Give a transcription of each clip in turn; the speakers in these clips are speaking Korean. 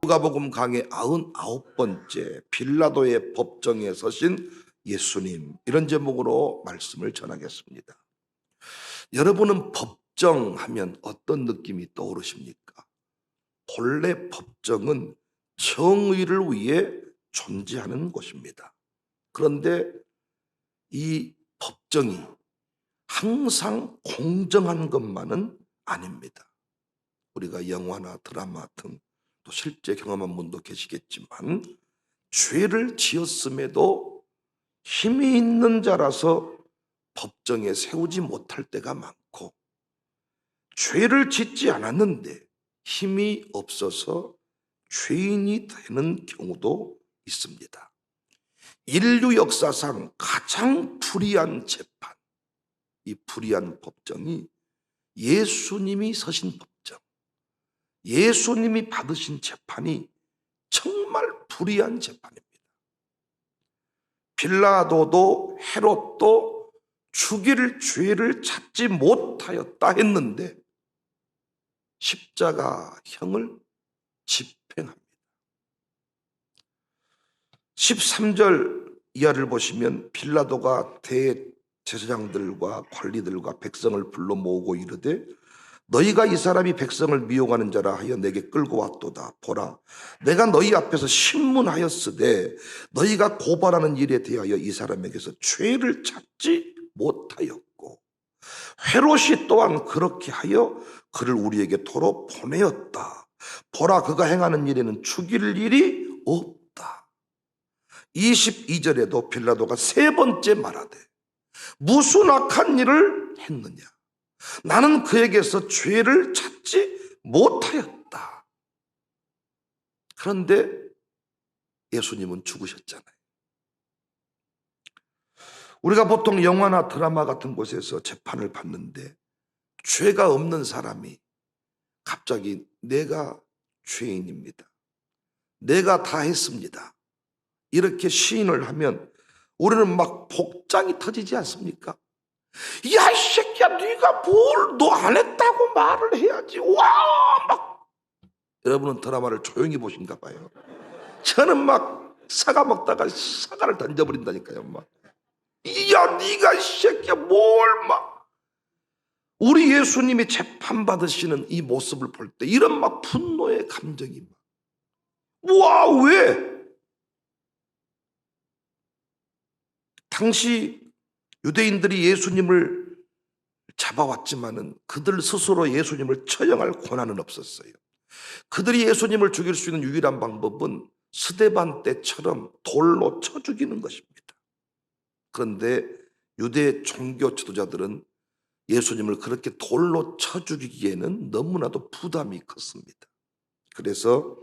누가복음 강의 99번째 빌라도의 법정에 서신 예수님, 이런 제목으로 말씀을 전하겠습니다. 여러분은 법정하면 어떤 느낌이 떠오르십니까? 본래 법정은 정의를 위해 존재하는 곳입니다. 그런데 이 법정이 항상 공정한 것만은 아닙니다. 우리가 영화나 드라마 등 또 실제 경험한 분도 계시겠지만, 죄를 지었음에도 힘이 있는 자라서 법정에 세우지 못할 때가 많고, 죄를 짓지 않았는데 힘이 없어서 죄인이 되는 경우도 있습니다. 인류 역사상 가장 불의한 재판, 이 불의한 법정이 예수님이 서신 법정, 예수님이 받으신 재판이 정말 불의한 재판입니다. 빌라도도 헤롯도 죽일 죄를 찾지 못하였다 했는데 십자가형을 집행합니다. 13절 이하를 보시면 빌라도가 대제사장들과 관리들과 백성을 불러 모으고 이르되, 너희가 이 사람이 백성을 미혹하는 자라 하여 내게 끌고 왔도다. 보라, 내가 너희 앞에서 신문하였으되 너희가 고발하는 일에 대하여 이 사람에게서 죄를 찾지 못하였고, 헤롯이 또한 그렇게 하여 그를 우리에게 도로 보내었다. 보라, 그가 행하는 일에는 죽일 일이 없다. 22절에도 빌라도가 세 번째 말하되, 무슨 악한 일을 했느냐? 나는 그에게서 죄를 찾지 못하였다. 그런데 예수님은 죽으셨잖아요. 우리가 보통 영화나 드라마 같은 곳에서 재판을 받는데, 죄가 없는 사람이 갑자기 내가 죄인입니다, 내가 다 했습니다, 이렇게 시인을 하면 우리는 막 복장이 터지지 않습니까? 야, 이 새끼야, 네가 뭘 너 안 했다고 말을 해야지. 와, 막. 여러분은 드라마를 조용히 보신가 봐요. 저는 막 사과 먹다가 사과를 던져버린다니까요. 막, 야, 네가 이 새끼야 뭘 막. 우리 예수님이 재판받으시는 이 모습을 볼 때 이런 막 분노의 감정이 막, 와, 왜? 당시 유대인들이 예수님을 잡아왔지만은 그들 스스로 예수님을 처형할 권한은 없었어요. 그들이 예수님을 죽일 수 있는 유일한 방법은 스데반 때처럼 돌로 쳐 죽이는 것입니다. 그런데 유대 종교 지도자들은 예수님을 그렇게 돌로 쳐 죽이기에는 너무나도 부담이 컸습니다. 그래서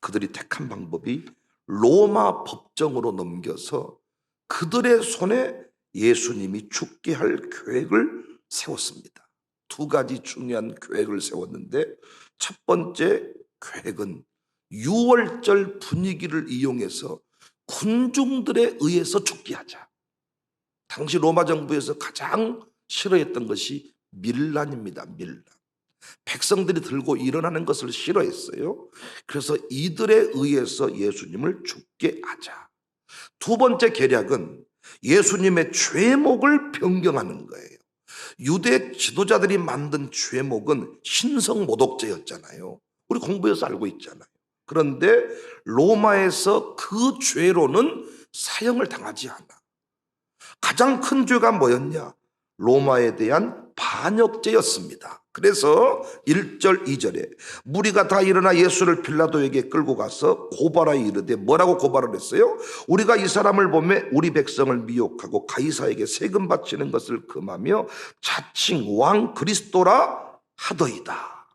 그들이 택한 방법이 로마 법정으로 넘겨서 그들의 손에 예수님이 죽게 할 계획을 세웠습니다. 두 가지 중요한 계획을 세웠는데, 첫 번째 계획은 유월절 분위기를 이용해서 군중들에 의해서 죽게 하자. 당시 로마 정부에서 가장 싫어했던 것이 밀란입니다. 밀란. 백성들이 들고 일어나는 것을 싫어했어요. 그래서 이들에 의해서 예수님을 죽게 하자. 두 번째 계략은 예수님의 죄목을 변경하는 거예요. 유대 지도자들이 만든 죄목은 신성모독죄였잖아요. 우리 공부해서 알고 있잖아요. 그런데 로마에서 그 죄로는 사형을 당하지 않아. 가장 큰 죄가 뭐였냐? 로마에 대한 반역죄였습니다. 그래서 1절 2절에 무리가 다 일어나 예수를 빌라도에게 끌고 가서 고발하여 이르되, 뭐라고 고발을 했어요? 우리가 이 사람을 보매 우리 백성을 미혹하고 가이사에게 세금 바치는 것을 금하며 자칭 왕 그리스도라 하더이다.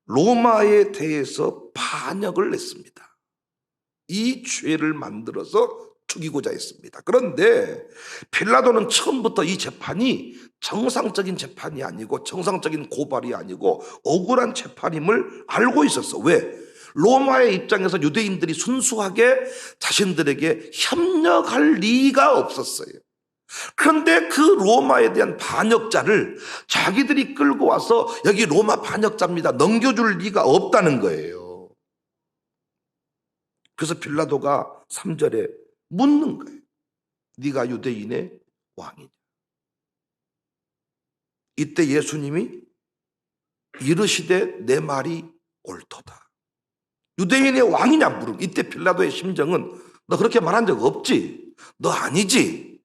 로마에 대해서 반역을 냈습니다. 이 죄를 만들어서 죽이고자 했습니다. 그런데 빌라도는 처음부터 이 재판이 정상적인 재판이 아니고, 정상적인 고발이 아니고 억울한 재판임을 알고 있었어. 왜? 로마의 입장에서 유대인들이 순수하게 자신들에게 협력할 리가 없었어요. 그런데 그 로마에 대한 반역자를 자기들이 끌고 와서 여기 로마 반역자입니다 넘겨줄 리가 없다는 거예요. 그래서 빌라도가 3절에 묻는 거예요. 네가 유대인의 왕이냐? 이때 예수님이 이르시되 내 말이 옳도다. 유대인의 왕이냐 물음. 이때 빌라도의 심정은 너 그렇게 말한 적 없지? 너 아니지?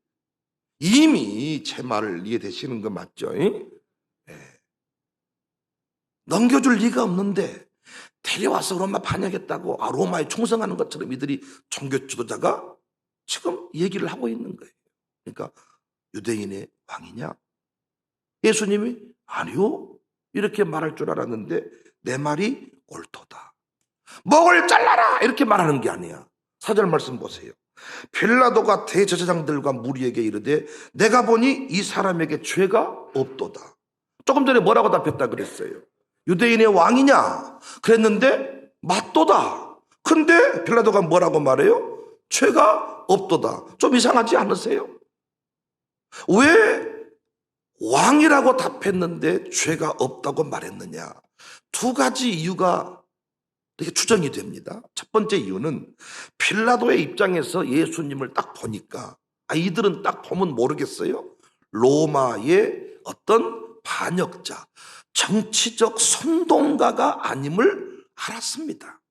이미 제 말을 이해되시는 거 맞죠? 네. 넘겨줄 리가 없는데 데려와서 로마 반역했다고 로마에 충성하는 것처럼 이들이 종교 지도자가 지금 얘기를 하고 있는 거예요. 그러니까 유대인의 왕이냐? 예수님이 아니요 이렇게 말할 줄 알았는데 내 말이 옳도다. 목을 잘라라 이렇게 말하는 게 아니야. 4절 말씀 보세요. 빌라도가 대제사장들과 무리에게 이르되 내가 보니 이 사람에게 죄가 없도다. 조금 전에 뭐라고 답했다 그랬어요? 유대인의 왕이냐? 그랬는데 맞도다. 근데 빌라도가 뭐라고 말해요? 죄가 없도다. 좀 이상하지 않으세요? 왜 왕이라고 답했는데 죄가 없다고 말했느냐? 두 가지 이유가 이렇게 추정이 됩니다. 첫 번째 이유는 빌라도의 입장에서 예수님을 딱 보니까 이들은 딱 보면 모르겠어요? 로마의 어떤 반역자, 정치적 선동가가 아님을 알았습니다.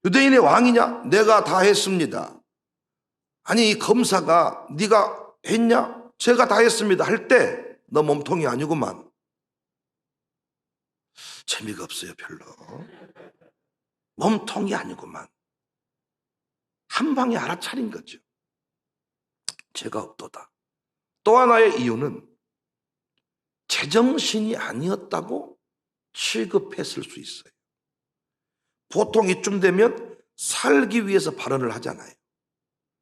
유대인의 왕이냐? 내가 다 했습니다. 아니 이 검사가 네가 했냐? 제가 다 했습니다 할 때 너 몸통이 아니구만. 재미가 없어요 별로. 몸통이 아니구만. 한 방에 알아차린 거죠. 죄가 없도다. 또 하나의 이유는 제정신이 아니었다고 취급했을 수 있어요. 보통 이쯤 되면 살기 위해서 발언을 하잖아요.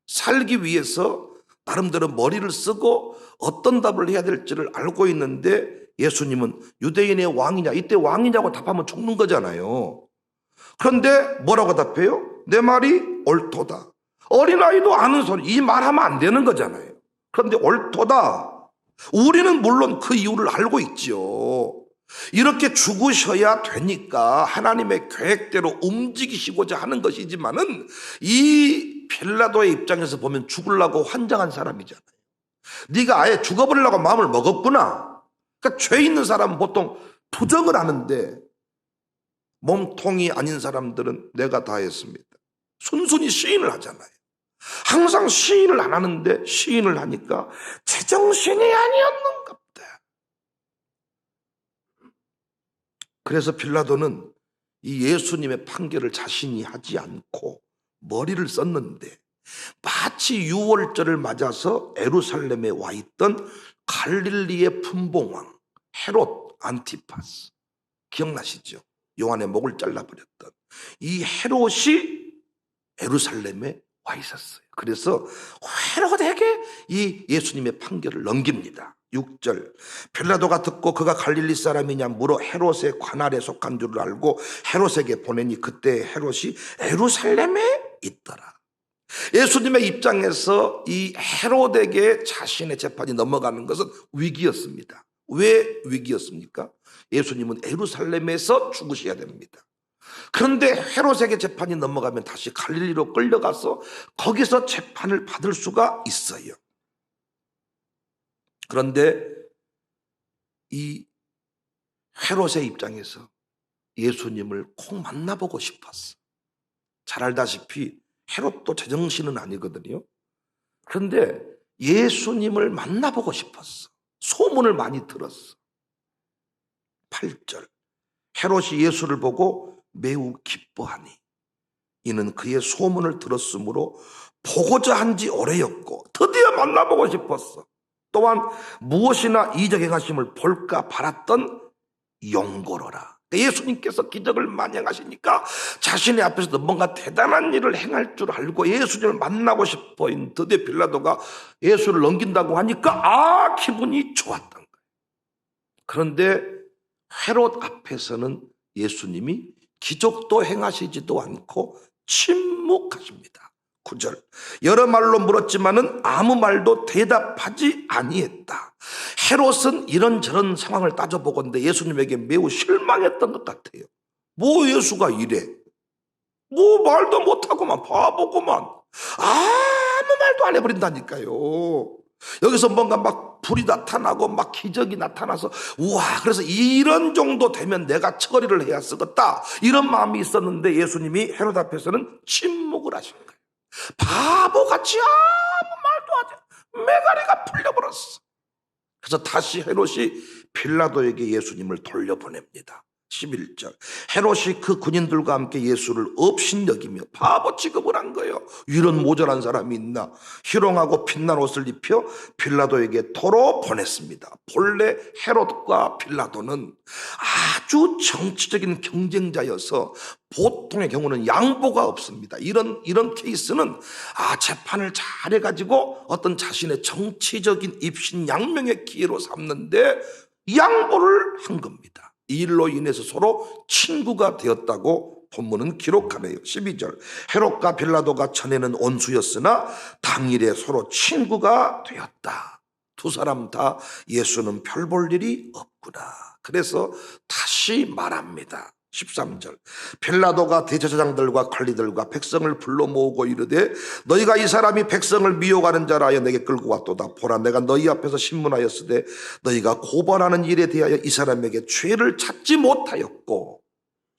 살기 위해서 나름대로 머리를 쓰고 어떤 답을 해야 될지를 알고 있는데 예수님은 유대인의 왕이냐? 이때 왕이냐고 답하면 죽는 거잖아요. 그런데 뭐라고 답해요? 내 말이 옳도다. 어린아이도 아는 소리, 이 말하면 안 되는 거잖아요. 그런데 옳도다. 우리는 물론 그 이유를 알고 있죠. 이렇게 죽으셔야 되니까 하나님의 계획대로 움직이시고자 하는 것이지만은 이 빌라도의 입장에서 보면 죽으려고 환장한 사람이잖아요. 네가 아예 죽어버리려고 마음을 먹었구나. 그러니까 죄 있는 사람은 보통 부정을 하는데 몸통이 아닌 사람들은 내가 다 했습니다. 순순히 시인을 하잖아요. 항상 시인을 안 하는데 시인을 하니까 제정신이 아니었는가 보다. 그래서 빌라도는 이 예수님의 판결을 자신이 하지 않고 머리를 썼는데 마치 유월절을 맞아서 예루살렘에 와 있던 갈릴리의 분봉왕 헤롯 안티파스 기억나시죠? 요한의 목을 잘라버렸던 이 헤롯이 예루살렘에 와 있었어요. 그래서 헤롯에게 이 예수님의 판결을 넘깁니다. 6절 빌라도가 듣고 그가 갈릴리 사람이냐 물어 헤롯의 관할에 속한 줄을 알고 헤롯에게 보내니 그때 헤롯이 예루살렘에 있더라. 예수님의 입장에서 이 헤롯에게 자신의 재판이 넘어가는 것은 위기였습니다. 왜 위기였습니까? 예수님은 예루살렘에서 죽으셔야 됩니다. 그런데 헤롯에게 재판이 넘어가면 다시 갈릴리로 끌려가서 거기서 재판을 받을 수가 있어요. 그런데 이 헤롯의 입장에서 예수님을 꼭 만나보고 싶었어. 잘 알다시피 헤롯도 제정신은 아니거든요. 그런데 예수님을 만나보고 싶었어. 소문을 많이 들었어. 8절 헤롯이 예수를 보고 매우 기뻐하니 이는 그의 소문을 들었으므로 보고자 한 지 오래였고 드디어 만나보고 싶었어. 또한 무엇이나 이적 행하심을 볼까 바랐던 용고로라. 예수님께서 기적을 많이 행하시니까 자신의 앞에서도 뭔가 대단한 일을 행할 줄 알고 예수님을 만나고 싶어. 드디어 빌라도가 예수를 넘긴다고 하니까 기분이 좋았던 거예요. 그런데 헤롯 앞에서는 예수님이 기적도 행하시지도 않고 침묵하십니다. 9절 여러 말로 물었지만은 아무 말도 대답하지 아니했다. 헤롯은 이런저런 상황을 따져보건대 예수님에게 매우 실망했던 것 같아요. 뭐 예수가 이래? 뭐 말도 못하고만 바보고만 아무 말도 안 해버린다니까요. 여기서 뭔가 막 불이 나타나고 막 기적이 나타나서 우와 그래서 이런 정도 되면 내가 처리를 해야 쓰겠다 이런 마음이 있었는데 예수님이 헤롯 앞에서는 침묵을 하신 거예요. 바보같이 아무 말도 하지 메가리가 풀려버렸어. 그래서 다시 헤롯이 빌라도에게 예수님을 돌려보냅니다. 11절 헤롯이 그 군인들과 함께 예수를 업신여기며 바보 취급을 한 거예요. 이런 모자란 사람이 있나. 희롱하고 빛난 옷을 입혀 빌라도에게 도로 보냈습니다. 본래 헤롯과 빌라도는 아주 정치적인 경쟁자여서 보통의 경우는 양보가 없습니다. 이런 케이스는 재판을 잘해가지고 어떤 자신의 정치적인 입신양명의 기회로 삼는데 양보를 한 겁니다. 이 일로 인해서 서로 친구가 되었다고 본문은 기록하네요. 12절 헤롯과 빌라도가 전에는 원수였으나 당일에 서로 친구가 되었다. 두 사람 다 예수는 별 볼 일이 없구나. 그래서 다시 말합니다. 13절 빌라도가 대제사장들과 관리들과 백성을 불러 모으고 이르되 너희가 이 사람이 백성을 미혹하는 자라 하여 내게 끌고 왔도다. 보라 내가 너희 앞에서 신문하였으되 너희가 고발하는 일에 대하여 이 사람에게 죄를 찾지 못하였고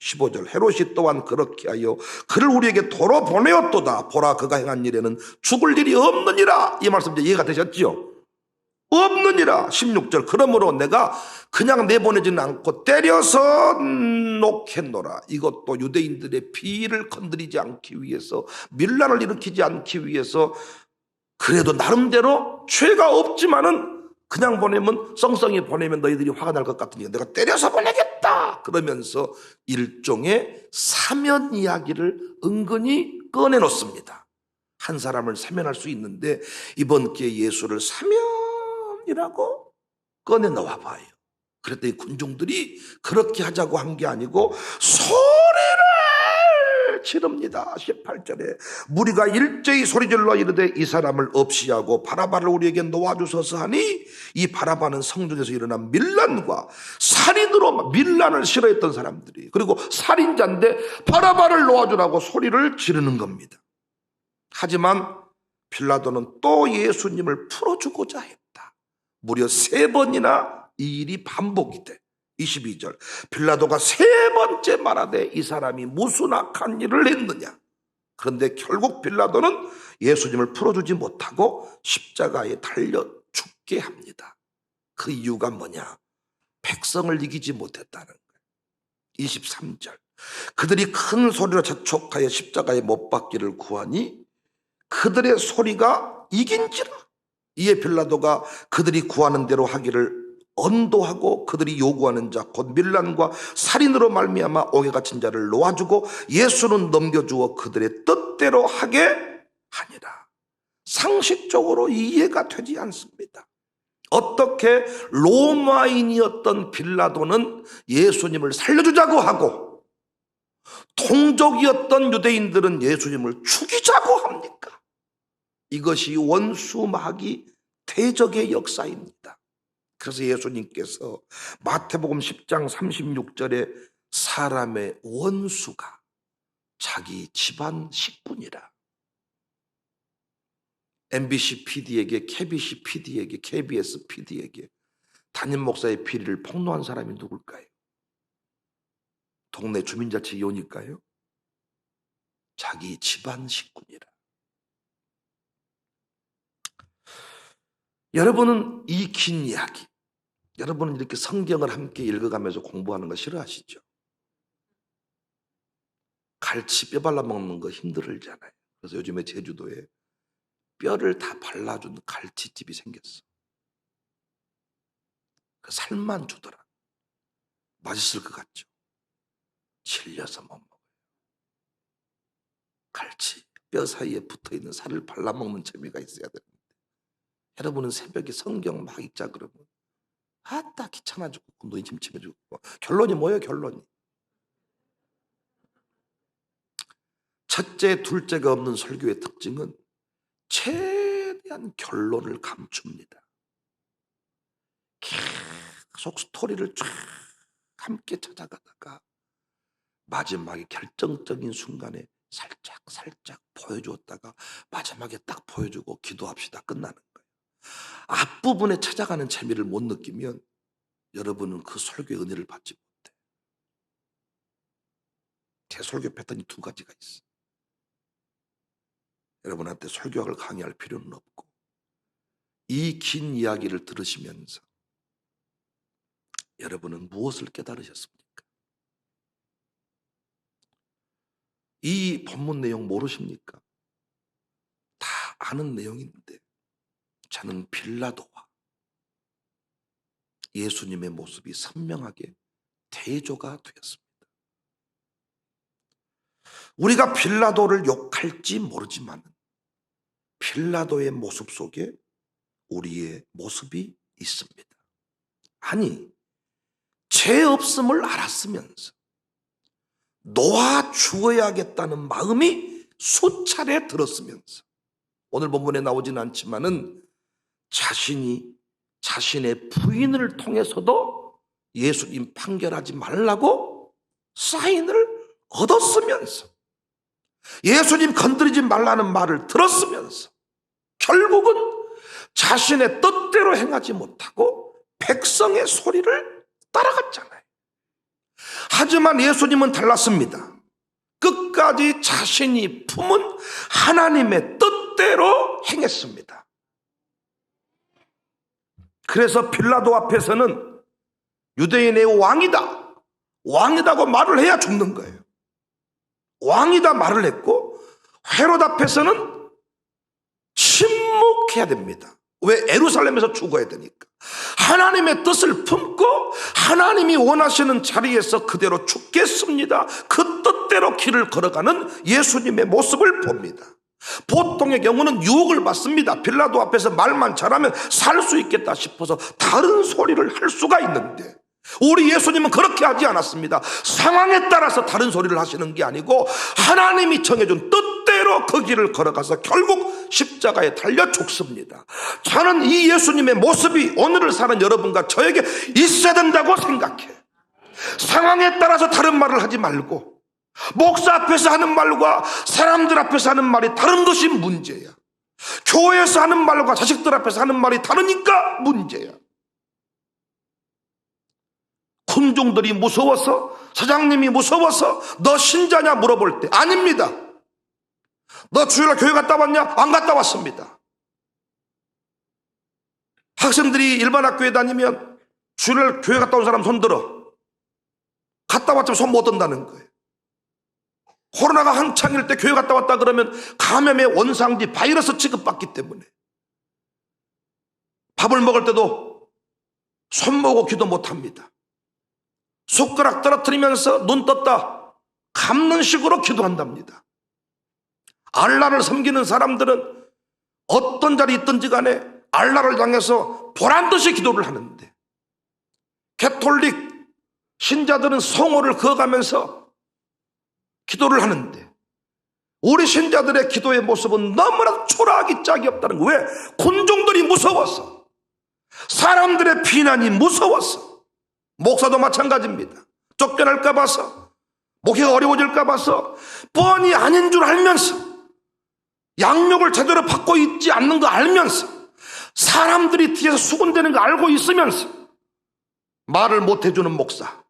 15절 헤롯이 또한 그렇게 하여 그를 우리에게 도로 보내었도다. 보라 그가 행한 일에는 죽을 일이 없느니라. 이 말씀 이제 이해가 되셨죠? 없느니라. 16절 그러므로 내가 그냥 내보내지는 않고 때려서 놓겠노라. 이것도 유대인들의 비위를 건드리지 않기 위해서 밀란을 일으키지 않기 위해서 그래도 나름대로 죄가 없지만은 그냥 보내면 썽썽이 보내면 너희들이 화가 날 것 같으니까 내가 때려서 보내겠다 그러면서 일종의 사면 이야기를 은근히 꺼내놓습니다. 한 사람을 사면할 수 있는데 이번 기회에 예수를 사면이라고 꺼내 넣어 봐요. 그랬더니 군중들이 그렇게 하자고 한 게 아니고 소리를 지릅니다. 18절에 무리가 일제히 소리질러 이르되 이 사람을 없이 하고 바라바를 우리에게 놓아주소서 하니 이 바라바는 성중에서 일어난 밀란과 살인으로 밀란을 싫어했던 사람들이 그리고 살인자인데 바라바를 놓아주라고 소리를 지르는 겁니다. 하지만 빌라도는 또 예수님을 풀어주고자 했다. 무려 3번이나 이 일이 반복이 돼. 22절 빌라도가 3번째 말하되 이 사람이 무슨 악한 일을 했느냐. 그런데 결국 빌라도는 예수님을 풀어주지 못하고 십자가에 달려 죽게 합니다. 그 이유가 뭐냐? 백성을 이기지 못했다는 거예요. 23절 그들이 큰 소리로 재촉하여 십자가에 못 박기를 구하니 그들의 소리가 이긴지라. 이에 빌라도가 그들이 구하는 대로 하기를 언도하고 그들이 요구하는 자 곧 밀란과 살인으로 말미암아 옥에 갇힌 자를 놓아주고 예수는 넘겨주어 그들의 뜻대로 하게 하니라. 상식적으로 이해가 되지 않습니다. 어떻게 로마인이었던 빌라도는 예수님을 살려주자고 하고 동족이었던 유대인들은 예수님을 죽이자고 합니까? 이것이 원수마귀 대적의 역사입니다. 그래서 예수님께서 마태복음 10장 36절에 사람의 원수가 자기 집안 식구니라. MBC PD에게 KBC PD에게 KBS PD에게 담임 목사의 비리를 폭로한 사람이 누굴까요? 동네 주민자치위원일까요? 자기 집안 식구니라. 여러분은 이 긴 이야기, 여러분은 이렇게 성경을 함께 읽어가면서 공부하는 거 싫어하시죠? 갈치 뼈 발라먹는 거 힘들잖아요. 그래서 요즘에 제주도에 뼈를 다 발라준 갈치집이 생겼어. 그 살만 주더라. 맛있을 것 같죠? 질려서 못 먹어요. 갈치 뼈 사이에 붙어있는 살을 발라먹는 재미가 있어야 되는데 여러분은 새벽에 성경 막 읽자 그러면 아따 귀찮아 죽고 눈이 침침해 죽고 결론이 뭐예요? 결론이 첫째, 둘째가 없는 설교의 특징은 최대한 결론을 감춥니다. 계속 스토리를 쫙 함께 찾아가다가 마지막에 결정적인 순간에 살짝 보여주었다가 마지막에 딱 보여주고 기도합시다 끝나는 거예요. 앞부분에 찾아가는 재미를 못 느끼면 여러분은 그 설교의 은혜를 받지 못해. 제 설교 패턴이 두 가지가 있어. 여러분한테 설교학을 강의할 필요는 없고 이 긴 이야기를 들으시면서 여러분은 무엇을 깨달으셨습니까? 이 본문 내용 모르십니까? 다 아는 내용인데 저는 빌라도와 예수님의 모습이 선명하게 대조가 되었습니다. 우리가 빌라도를 욕할지 모르지만 빌라도의 모습 속에 우리의 모습이 있습니다. 아니, 죄 없음을 알았으면서 놓아 주어야겠다는 마음이 수차례 들었으면서 오늘 본문에 나오지는 않지만은 자신이 자신의 부인을 통해서도 예수님 판결하지 말라고 사인을 얻었으면서 예수님 건드리지 말라는 말을 들었으면서 결국은 자신의 뜻대로 행하지 못하고 백성의 소리를 따라갔잖아요. 하지만 예수님은 달랐습니다. 끝까지 자신이 품은 하나님의 뜻대로 행했습니다. 그래서 빌라도 앞에서는 유대인의 왕이다고 말을 해야 죽는 거예요. 왕이다 말을 했고 헤롯 앞에서는 침묵해야 됩니다. 왜? 예루살렘에서 죽어야 되니까. 하나님의 뜻을 품고 하나님이 원하시는 자리에서 그대로 죽겠습니다. 그 뜻대로 길을 걸어가는 예수님의 모습을 봅니다. 보통의 경우는 유혹을 받습니다. 빌라도 앞에서 말만 잘하면 살 수 있겠다 싶어서 다른 소리를 할 수가 있는데 우리 예수님은 그렇게 하지 않았습니다. 상황에 따라서 다른 소리를 하시는 게 아니고 하나님이 정해준 뜻대로 그 길을 걸어가서 결국 십자가에 달려 죽습니다. 저는 이 예수님의 모습이 오늘을 사는 여러분과 저에게 있어야 된다고 생각해. 상황에 따라서 다른 말을 하지 말고 목사 앞에서 하는 말과 사람들 앞에서 하는 말이 다른 것이 문제야. 교회에서 하는 말과 자식들 앞에서 하는 말이 다르니까 문제야. 군중들이 무서워서, 사장님이 무서워서 너 신자냐 물어볼 때 아닙니다. 너 주일날 교회 갔다 왔냐? 안 갔다 왔습니다. 학생들이 일반 학교에 다니면 주일날 교회 갔다 온 사람 손 들어. 갔다 왔지만 손 못 든다는 거예요. 코로나가 한창일 때 교회 갔다 왔다 그러면 감염의 원상지 바이러스 취급받기 때문에 밥을 먹을 때도 손 모으고 기도 못합니다. 손가락 떨어뜨리면서 눈 떴다 감는 식으로 기도한답니다. 알라를 섬기는 사람들은 어떤 자리에 있든지 간에 알라를 향해서 보란듯이 기도를 하는데 가톨릭 신자들은 성호를 그어가면서 기도를 하는데 우리 신자들의 기도의 모습은 너무나 초라하기 짝이 없다는 거예요. 왜? 군중들이 무서워서, 사람들의 비난이 무서워서. 목사도 마찬가지입니다. 쫓겨날까 봐서, 목회가 어려워질까 봐서, 뻔히 아닌 줄 알면서, 양육을 제대로 받고 있지 않는 거 알면서, 사람들이 뒤에서 수군대는 거 알고 있으면서 말을 못 해주는 목사.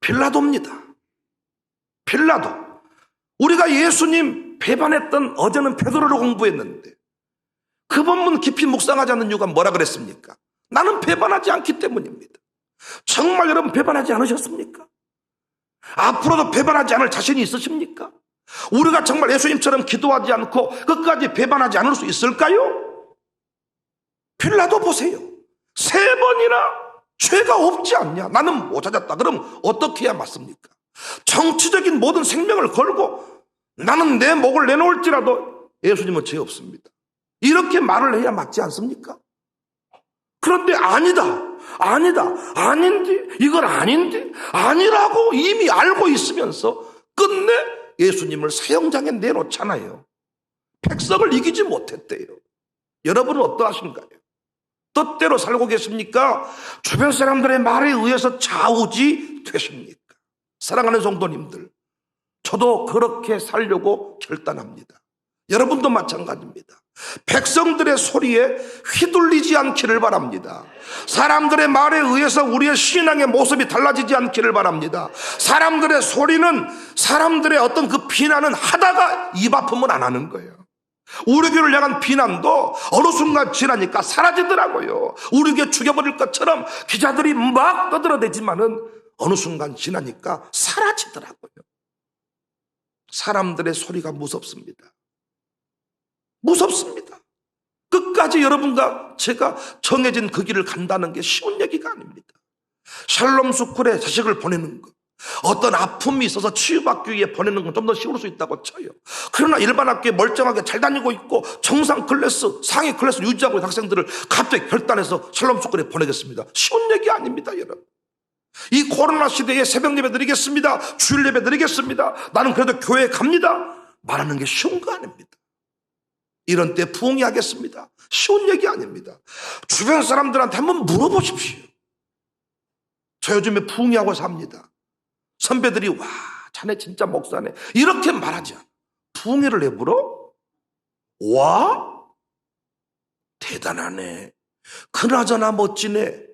빌라도입니다. 빌라도. 우리가 예수님 배반했던 어제는 베드로를 공부했는데 그 본문 깊이 묵상하지 않는 이유가 뭐라 그랬습니까? 나는 배반하지 않기 때문입니다. 정말 여러분 배반하지 않으셨습니까? 앞으로도 배반하지 않을 자신이 있으십니까? 우리가 정말 예수님처럼 기도하지 않고 끝까지 배반하지 않을 수 있을까요? 빌라도 보세요. 3번이나 죄가 없지 않냐? 나는 못 찾았다. 그럼 어떻게 해야 맞습니까? 정치적인 모든 생명을 걸고 나는 내 목을 내놓을지라도 예수님은 죄 없습니다. 이렇게 말을 해야 맞지 않습니까? 그런데 아니다, 아닌데, 이건 아닌데, 아니라고 이미 알고 있으면서 끝내 예수님을 사형장에 내놓잖아요. 백성을 이기지 못했대요. 여러분은 어떠하신가요? 뜻대로 살고 계십니까? 주변 사람들의 말에 의해서 좌우지 되십니까? 사랑하는 성도님들, 저도 그렇게 살려고 결단합니다. 여러분도 마찬가지입니다. 백성들의 소리에 휘둘리지 않기를 바랍니다. 사람들의 말에 의해서 우리의 신앙의 모습이 달라지지 않기를 바랍니다. 사람들의 소리는, 사람들의 어떤 그 비난은 하다가 입 아프면 안 하는 거예요. 우리 교회를 향한 비난도 어느 순간 지나니까 사라지더라고요. 우리 교회 죽여버릴 것처럼 기자들이 막 떠들어대지만은 어느 순간 지나니까 사라지더라고요. 사람들의 소리가 무섭습니다. 무섭습니다. 끝까지 여러분과 제가 정해진 그 길을 간다는 게 쉬운 얘기가 아닙니다. 샬롬 스쿨에 자식을 보내는 것, 어떤 아픔이 있어서 치유받기 위해 보내는 건 좀 더 쉬울 수 있다고 쳐요. 그러나 일반 학교에 멀쩡하게 잘 다니고 있고 정상 클래스, 상위 클래스 유지하고 있는 학생들을 갑자기 결단해서 샬롬 스쿨에 보내겠습니다. 쉬운 얘기 아닙니다, 여러분. 이 코로나 시대에 새벽 예배 드리겠습니다, 주일 예배 드리겠습니다, 나는 그래도 교회에 갑니다 말하는 게 쉬운 거 아닙니다. 이런 때 부흥이 하겠습니다. 쉬운 얘기 아닙니다. 주변 사람들한테 한번 물어보십시오. 저 요즘에 부흥이 하고 삽니다. 선배들이 와, 자네 진짜 목사네 이렇게 말하지 않아. 부흥회를 해보러? 와? 대단하네. 그나저나 멋지네.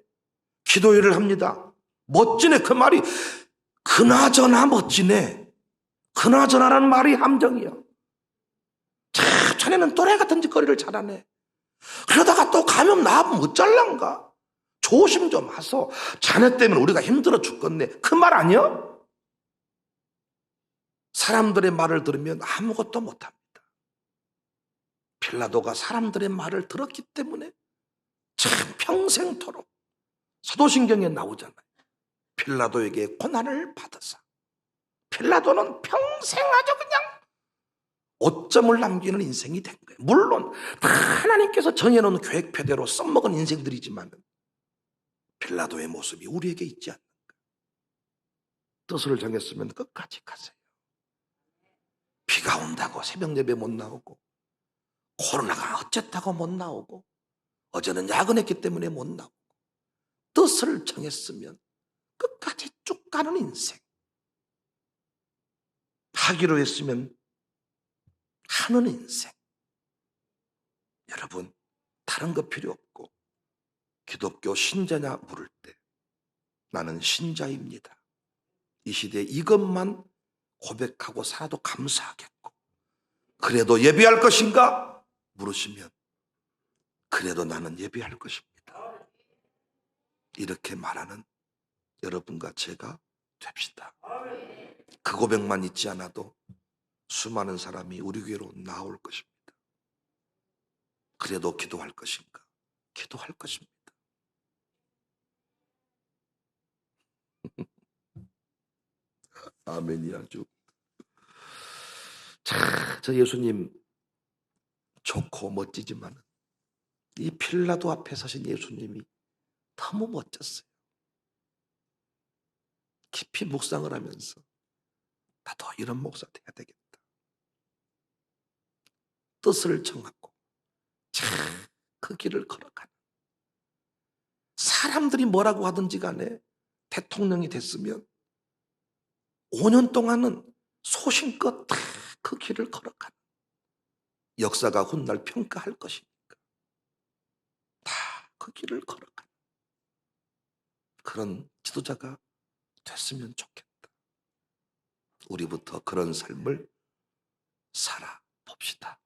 기도회를 합니다. 멋지네. 그 말이 그나저나 멋지네. 그나저나라는 말이 함정이야. 참, 자네는 또래 같은 짓거리를 잘하네. 그러다가 또 가면 나하면 못 잘란가? 조심 좀 하소. 자네 때문에 우리가 힘들어 죽겠네. 그 말 아니야? 사람들의 말을 들으면 아무것도 못합니다. 빌라도가 사람들의 말을 들었기 때문에 참 평생토록 사도신경에 나오잖아요. 빌라도에게 고난을 받으사. 빌라도는 평생 아주 그냥 오점을 남기는 인생이 된 거예요. 물론 다 하나님께서 정해놓은 계획표대로 써먹은 인생들이지만 빌라도의 모습이 우리에게 있지 않는가. 뜻을 정했으면 끝까지 가세요. 비가 온다고 새벽 예배 못 나오고, 코로나가 어쨌다고 못 나오고, 어제는 야근했기 때문에 못 나오고, 뜻을 정했으면 끝까지 쭉 가는 인생. 하기로 했으면 하는 인생. 여러분, 다른 거 필요 없고, 기독교 신자냐 물을 때 나는 신자입니다. 이 시대에 이것만 고백하고 살아도 감사하겠고, 그래도 예배할 것인가 물으시면 그래도 나는 예배할 것입니다. 이렇게 말하는 여러분과 제가 됩시다. 그 고백만 있지 않아도 수많은 사람이 우리 교회로 나올 것입니다. 그래도 기도할 것인가? 기도할 것입니다. 아멘이 아주. 자, 저 예수님 좋고 멋지지만 이 필라도 앞에 서신 예수님이 너무 멋졌어요. 깊이 묵상을 하면서 나도 이런 목사 돼야 되겠다. 뜻을 정하고 그 길을 걸어가는, 사람들이 뭐라고 하든지 간에 대통령이 됐으면 5년 동안은 소신껏 다 그 길을 걸어가는, 역사가 훗날 평가할 것이니까 다 그 길을 걸어가는 그런 지도자가 됐으면 좋겠다. 우리부터 그런 삶을 살아봅시다.